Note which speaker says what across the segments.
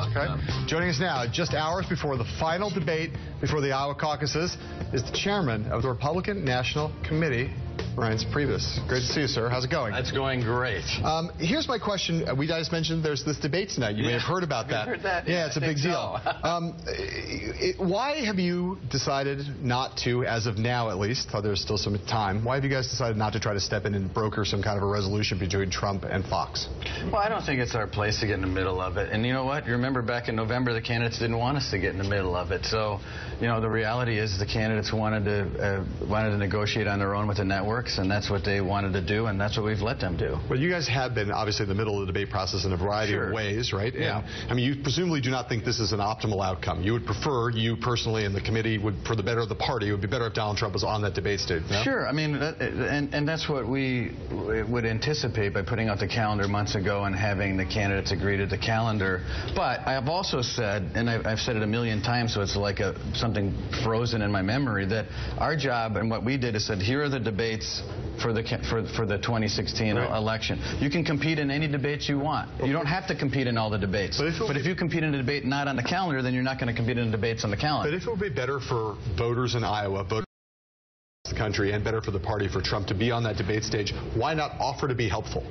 Speaker 1: Okay. Joining us now, just hours before the final debate before the Iowa caucuses, is the chairman of the Republican National Committee, Reince Priebus. Great to see you, sir. How's it going?
Speaker 2: It's going great.
Speaker 1: Here's my question. We just mentioned there's this debate tonight. You may have heard about that.
Speaker 2: Heard that?
Speaker 1: Yeah, it's a big deal. Why have you decided not to, as of now at least, though there's still some time, why have you guys decided not to try to step in and broker some kind of a resolution between Trump and Fox?
Speaker 2: Well, I don't think it's our place to get in the middle of it. And you know what? You remember back in November, the candidates didn't want us to get in the middle of it. So, you know, the reality is the candidates wanted to negotiate on their own with the networks, and that's what they wanted to do, and that's what we've let them do.
Speaker 1: Well, you guys have been obviously in the middle of the debate process in a variety of ways, right?
Speaker 2: Yeah.
Speaker 1: And, I mean, you presumably do not think this is an optimal outcome. You would prefer, you personally and the committee would, for the better of the party, it would be better if Donald Trump was on that debate stage. No?
Speaker 2: Sure. I mean, and that's what we would anticipate by putting out the calendar months ago and having the candidates agree to the calendar. But I have also said, and I've said it a million times, so it's like something frozen in my memory, that our job and what we did is said, here are the debates for the 2016 election. You can compete in any debates you want. You don't have to compete in all the debates. But if you compete in a debate not on the calendar, then you're not going to compete in the debates on the calendar.
Speaker 1: But if it would be better for voters in Iowa, voters in the country, and better for the party for Trump to be on that debate stage, why not offer to be helpful?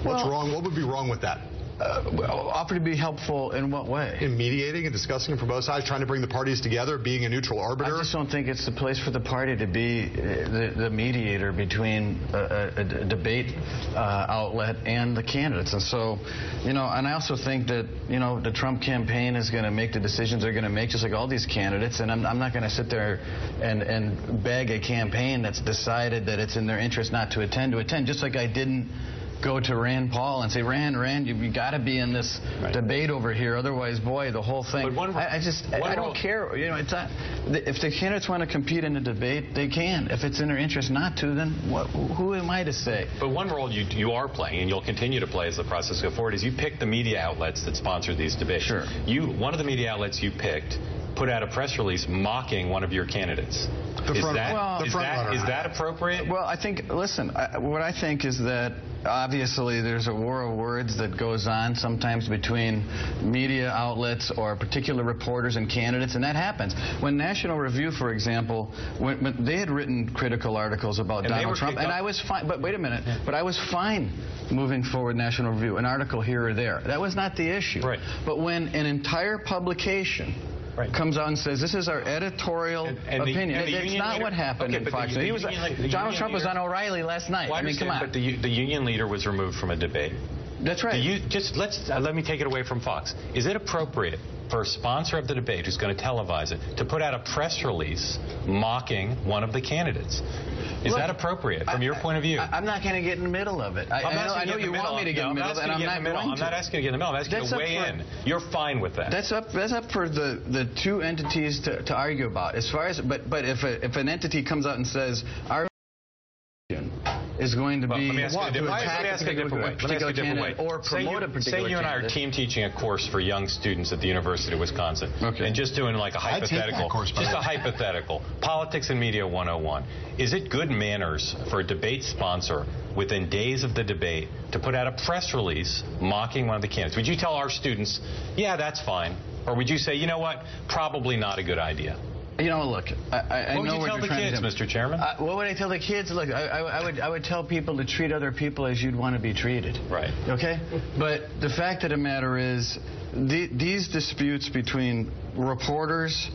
Speaker 1: What's wrong? What would be wrong with that?
Speaker 2: Offer to be helpful in what way?
Speaker 1: In mediating and discussing from both sides, trying to bring the parties together, being a neutral arbiter?
Speaker 2: I just don't think it's the place for the party to be the mediator between a debate outlet and the candidates. And so, you know, and I also think that, you know, the Trump campaign is going to make the decisions they're going to make, just like all these candidates, and I'm not going to sit there and beg a campaign that's decided that it's in their interest not to attend, just like I didn't go to Rand Paul and say, Rand, you got to be in this debate over here, otherwise, boy, the whole thing. I don't care. You know, it's not. If the candidates want to compete in a debate, they can. If it's in their interest not to, then who am I to say?
Speaker 3: But one role you are playing, and you'll continue to play as the process goes forward, is you pick the media outlets that sponsor these debates.
Speaker 2: Sure.
Speaker 3: One of the media outlets you picked put out a press release mocking one of your candidates. Is that appropriate?
Speaker 2: Well, I think, listen, what I think is that obviously there's a war of words that goes on sometimes between media outlets or particular reporters and candidates, and that happens. When National Review, for example, when they had written critical articles about Donald Trump, and I was fine, but wait a minute, but I was fine moving forward National Review, an article here or there. That was not the issue.
Speaker 3: Right.
Speaker 2: But when an entire publication comes out and says, this is our editorial opinion. That's not what happened in Fox. Donald Trump was on O'Reilly last night.
Speaker 3: Well,
Speaker 2: I mean, come on.
Speaker 3: But the union leader was removed from a debate.
Speaker 2: That's right.
Speaker 3: Let me take it away from Fox. Is it appropriate for a sponsor of the debate who's going to televise it to put out a press release mocking one of the candidates? Is that appropriate from your point of view?
Speaker 2: I'm not going to get in the middle of it. I know you want me to get in the middle, and I'm not going to.
Speaker 3: I'm not asking you to get in the middle. I'm asking you to weigh in. You're fine with that.
Speaker 2: That's up for the two entities to argue about. As far as but if an entity comes out and says our is going to be
Speaker 3: let me ask you a different way.
Speaker 2: Or promote a particular
Speaker 3: Say you and I are team teaching a course for young students at the University of Wisconsin, and just doing like a hypothetical, Politics and Media 101. Is it good manners for a debate sponsor within days of the debate to put out a press release mocking one of the candidates? Would you tell our students, yeah, that's fine? Or would you say, you know what, probably not a good idea?
Speaker 2: You know, look, I know what you're trying to do.
Speaker 3: What would you tell the kids, Mr. Chairman?
Speaker 2: What would I tell the kids? Look, I would tell people to treat other people as you'd want to be treated.
Speaker 3: Right.
Speaker 2: Okay? But the fact of the matter is, these disputes between reporters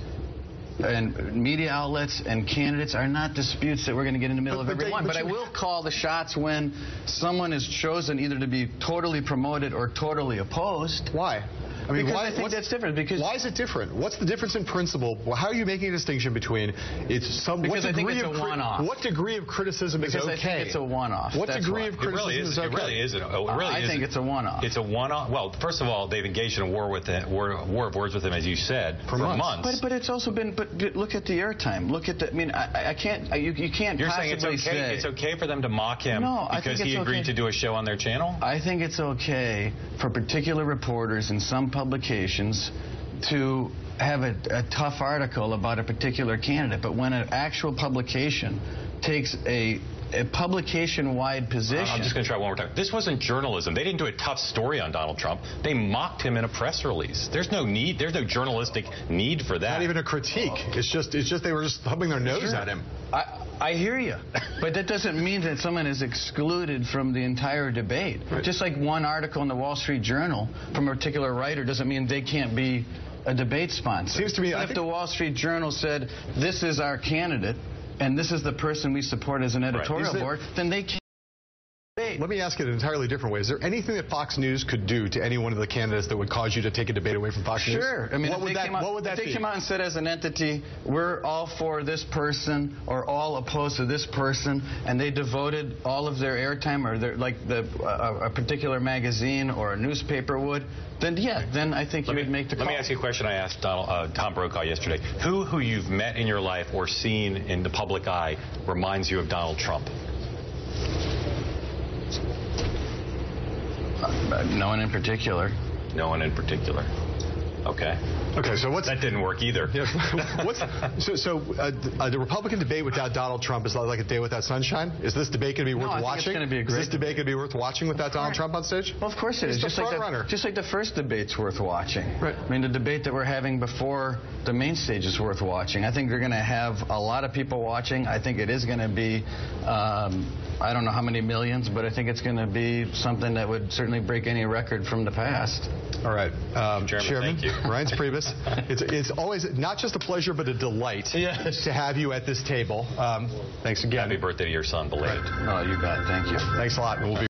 Speaker 2: and media outlets and candidates are not disputes that we're going to get in the middle of every one. But I will call the shots when someone is chosen either to be totally promoted or totally opposed.
Speaker 1: Why? I mean,
Speaker 2: I think that's different. Because
Speaker 1: why is it different? What's the difference in principle? Well, how are you making a distinction between
Speaker 2: Because I think it's a one-off.
Speaker 1: What degree of criticism is okay?
Speaker 2: Because I think it's a one-off.
Speaker 1: What degree of criticism is okay?
Speaker 3: It really isn't.
Speaker 2: I think it's a one-off.
Speaker 3: It's a one-off. Well, first of all, they've engaged in a war of words with him, as you said, for months.
Speaker 2: But it's also been. But look at the airtime. Look at the. I mean, I can't. You can't.
Speaker 3: You're saying it's okay for them to mock him because he agreed to do a show on their channel?
Speaker 2: I think it's okay for particular reporters in some publications to have a tough article about a particular candidate, but when an actual publication takes a a publication-wide position.
Speaker 3: I'm just going to try one more time. This wasn't journalism. They didn't do a tough story on Donald Trump. They mocked him in a press release. There's no need. There's no journalistic need for that.
Speaker 1: Not even a critique. It's just they were just thumbing their nose at him.
Speaker 2: I hear you, but that doesn't mean that someone is excluded from the entire debate. Right. Just like one article in the Wall Street Journal from a particular writer doesn't mean they can't be a debate sponsor.
Speaker 1: Seems to me,
Speaker 2: if the Wall Street Journal said, this is our candidate, and this is the person we support as an editorial board, then they can't.
Speaker 1: Let me ask it an entirely different way. Is there anything that Fox News could do to any one of the candidates that would cause you to take a debate away from Fox News?
Speaker 2: Sure. I mean,
Speaker 1: what would that be?
Speaker 2: If they came out and said as an entity, we're all for this person or all opposed to this person, and they devoted all of their airtime or a particular magazine or a newspaper would, then yeah, then I think you would make the call.
Speaker 3: Let me ask you a question I asked Tom Brokaw yesterday. Who you've met in your life or seen in the public eye reminds you of Donald Trump?
Speaker 2: No one in particular.
Speaker 3: No one in particular. Okay.
Speaker 1: Okay, so
Speaker 3: that didn't work either.
Speaker 1: Yeah, the Republican debate without Donald Trump is like a day without sunshine? Is this debate going to be worth watching? Is this debate going to be worth watching without Donald Trump on stage?
Speaker 2: Well, of course it is. Just like the first debate's worth watching.
Speaker 1: Right.
Speaker 2: I mean, the debate that we're having before the main stage is worth watching. I think they're going to have a lot of people watching. I think it is going to be, I don't know how many millions, but I think it's going to be something that would certainly break any record from the past.
Speaker 1: All right.
Speaker 3: Chairman, thank you.
Speaker 1: Reince Priebus, it's always not just a pleasure but a delight to have you at this table. Thanks again.
Speaker 3: Happy birthday to your son, belated.
Speaker 2: Oh, you bet. Thank you.
Speaker 1: Thanks a lot. We'll be